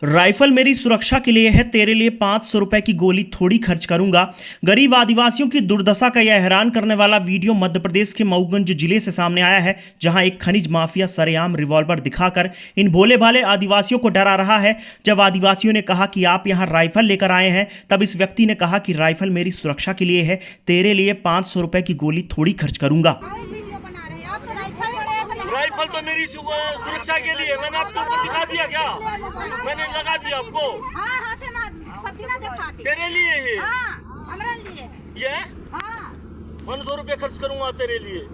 Rifle मेरी सुरक्षा के लिए है, तेरे लिए 500 रुपए की गोली थोड़ी खर्च करूंगा। गरीब आदिवासियों की दुर्दशा का यह हैरान करने वाला वीडियो मध्य प्रदेश के मऊगंज जिले से सामने आया है, जहां एक खनिज माफिया सरेआम रिवॉल्वर दिखाकर इन भोले भाले आदिवासियों को डरा रहा है। जब आदिवासियों ने कहा कि आप यहां राइफल लेकर आए हैं, तब इस व्यक्ति ने कहा कि राइफल मेरी सुरक्षा के लिए है, तेरे लिए 500 रुपए की गोली थोड़ी खर्च करूंगा। राइफल तो मेरी सुरक्षा के लिए, मैंने आपको ऊपर दिखा दिया क्या? मैंने लगा दिया आपको। तेरे लिए ये ये 500 रुपए खर्च करूंगा तेरे लिए।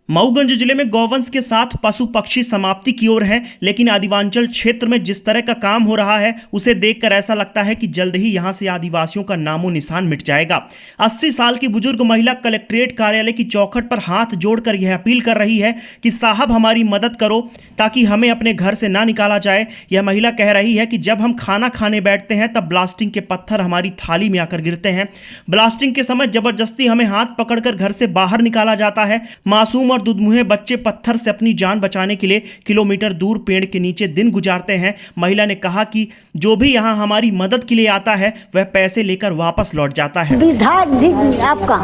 मऊगंज जिले में गौवंश के साथ पशु पक्षी समाप्ति की ओर हैं, लेकिन आदिवांचल क्षेत्र में जिस तरह का काम हो रहा है उसे देखकर ऐसा लगता है कि जल्द ही यहां से आदिवासियों का नामो निशान मिट जाएगा। 80 साल की बुजुर्ग महिला कलेक्ट्रेट कार्यालय की चौखट पर हाथ जोड़कर यह अपील कर रही है कि साहब हमारी मदद करो ताकि हमें अपने घर से ना निकाला जाए। यह महिला कह रही है कि जब हम खाना खाने बैठते हैं तब ब्लास्टिंग के पत्थर हमारी थाली में आकर गिरते हैं। ब्लास्टिंग के समय जबरदस्ती हमें हाथ पकड़कर घर से बाहर निकाला जाता है। मासूम और दुधमुहे बच्चे पत्थर से अपनी जान बचाने के लिए किलोमीटर दूर पेड़ के नीचे दिन गुजारते हैं। महिला ने कहा कि जो भी यहां हमारी मदद के लिए आता है वह पैसे लेकर वापस लौट जाता है। विधायक जी आपका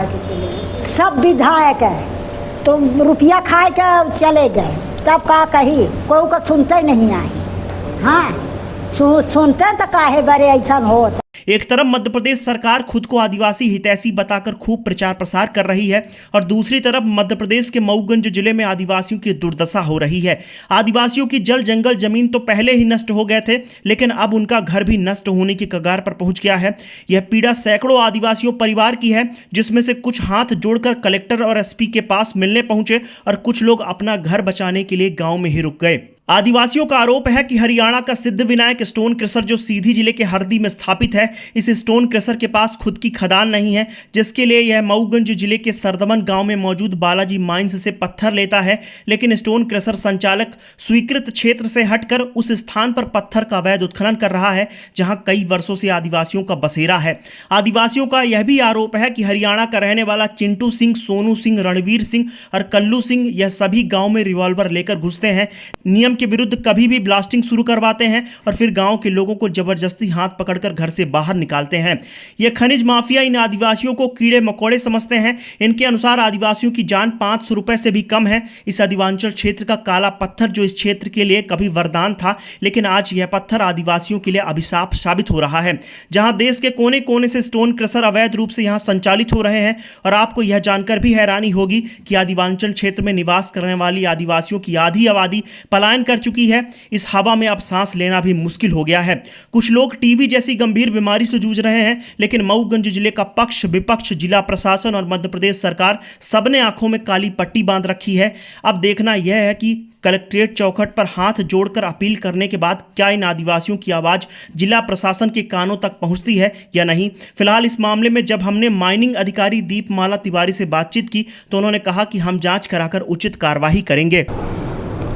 सब विधायक है तो रुपया खाए के चले गए, तब का कही कोई को सुनते नहीं आए। हाँ सुनते तो काहे बड़े ऐसा होता। एक तरफ मध्य प्रदेश सरकार खुद को आदिवासी हितैषी बताकर खूब प्रचार प्रसार कर रही है और दूसरी तरफ मध्य प्रदेश के मऊगंज जिले में आदिवासियों की दुर्दशा हो रही है। आदिवासियों की जल जंगल जमीन तो पहले ही नष्ट हो गए थे, लेकिन अब उनका घर भी नष्ट होने की कगार पर पहुंच गया है। यह पीड़ा सैकड़ों आदिवासियों परिवार की है, जिसमें से कुछ हाथ जोड़कर कलेक्टर और एसपी के पास मिलने पहुंचे और कुछ लोग अपना घर बचाने के लिए गाँव में ही रुक गए। आदिवासियों का आरोप है कि हरियाणा का सिद्धिविनायक स्टोन क्रशर जो सीधी जिले के हरदी में स्थापित है, इस स्टोन क्रशर के पास खुद की खदान नहीं है, जिसके लिए यह मऊगंज जिले के सरदमन गांव में मौजूद बालाजी माइंस से पत्थर लेता है। लेकिन स्टोन क्रशर संचालक स्वीकृत क्षेत्र से हटकर उस स्थान पर पत्थर का अवैध उत्खनन कर रहा है जहां कई वर्षों से आदिवासियों का बसेरा है। आदिवासियों का यह भी आरोप है कि हरियाणा का रहने वाला चिंटू सिंह, सोनू सिंह, रणवीर सिंह और कल्लू सिंह यह सभी गाँव में रिवॉल्वर लेकर घुसते हैं, नियम के विरुद्ध कभी भी ब्लास्टिंग शुरू करवाते हैं और फिर गांव के लोगों को जबरदस्ती हाथ पकड़कर घर से बाहर निकालते हैं। यह खनिज माफिया इन आदिवासियों को कीड़े मकोड़े समझते हैं। इनके अनुसार आदिवासियों की जान 500 रुपए से भी कम है। इस आदिवांचल क्षेत्र का काला पत्थर जो इस क्षेत्र के लिए कभी वरदान था, लेकिन आज यह पत्थर आदिवासियों के लिए अभिशाप साबित हो रहा है। जहां देश के कोने कोने से स्टोन क्रशर अवैध रूप से यहां संचालित हो रहे हैं और आपको यह जानकर भी हैरानी होगी कि आदिवांचल क्षेत्र में निवास करने वाली आदिवासियों की आधी आबादी पलायन कर चुकी है। इस हवा में अब सांस लेना भी मुश्किल हो गया है। कुछ लोग टीबी जैसी गंभीर बीमारी से जूझ रहे हैं, लेकिन मऊगंज जिले का पक्ष विपक्ष, जिला प्रशासन और मध्य प्रदेश सरकार सबने आंखों में काली पट्टी बांध रखी है। अब देखना यह है कि कलेक्ट्रेट चौखट पर हाथ जोड़कर अपील करने के बाद क्या इन आदिवासियों की आवाज जिला प्रशासन के कानों तक पहुंचती है या नहीं। फिलहाल इस मामले में जब हमने माइनिंग अधिकारी दीपमाला तिवारी से बातचीत की तो उन्होंने कहा कि हम जांच कराकर उचित कार्रवाई करेंगे।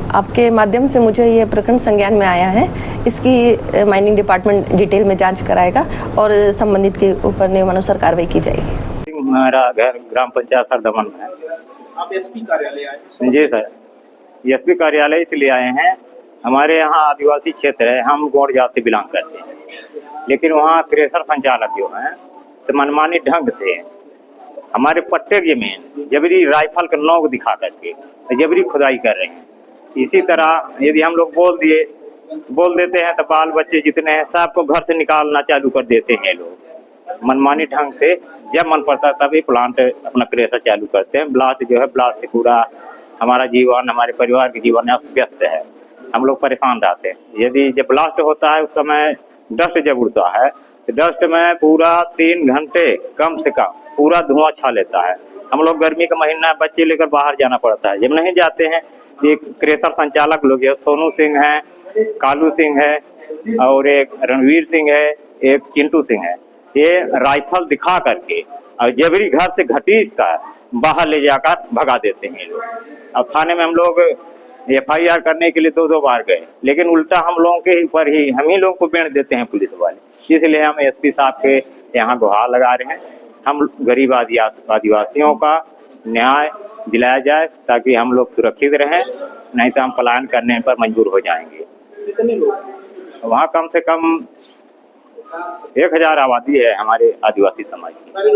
आपके माध्यम से मुझे ये प्रकरण संज्ञान में आया है। इसकी माइनिंग डिपार्टमेंट डिटेल में जांच कराएगा और संबंधित के ऊपर नियमानुसार कार्रवाई की जाएगी। हमारा घर ग्राम पंचायत सरदमन में है। आप एसपी कार्यालय आए? जी सर, एसपी कार्यालय इसलिए आए हैं, हमारे यहाँ आदिवासी क्षेत्र है, हम गौड़ जाति से बिलोंग करते हैं, लेकिन वहाँ क्रशर संचालक जो हैं तो मनमानी ढंग से हमारे पट्टे जमीन जबरी राइफल का नोक दिखा करके जबरी खुदाई कर रहे हैं। इसी तरह यदि हम लोग बोल देते हैं तो बाल बच्चे जितने हैं सबको घर से निकालना चालू कर देते हैं। लोग मनमानी ढंग से जब मन पड़ता तभी प्लांट अपना क्रशर चालू करते हैं। ब्लास्ट जो है, ब्लास्ट से पूरा हमारा जीवन, हमारे परिवार के जीवन अस्त व्यस्त है, हम लोग परेशान रहते हैं। यदि जब ब्लास्ट होता है उस समय डस्ट जब उड़ता है तो डस्ट में पूरा 3 घंटे कम से कम पूरा धुआं छा लेता है। हम लोग गर्मी का महीना बच्चे लेकर बाहर जाना पड़ता है, जब नहीं जाते हैं एक क्रशर संचालक लोग है, सोनू सिंह है, कालू सिंह है और एक रणवीर सिंह है, एक चिंटू सिंह है, ये राइफल दिखा करके और जबरी घर से घसीट कर बाहर ले जाकर भगा देते हैं लोग। अब थाने में हम लोग FIR करने के लिए 2 बार गए, लेकिन उल्टा हम लोगों के ऊपर ही हम ही लोग को बेच देते हैं पुलिस वाले। इसलिए हम एसपी साहब के यहाँ गुहार लगा रहे हैं, हम गरीब आदिवासियों का न्याय दिलाया जाए ताकि हम लोग सुरक्षित रहें नहीं तो हम पलायन करने पर मजबूर हो जाएंगे। कितने लोग? वहाँ कम से कम 1000 आबादी है हमारे आदिवासी समाज की। सारे लोग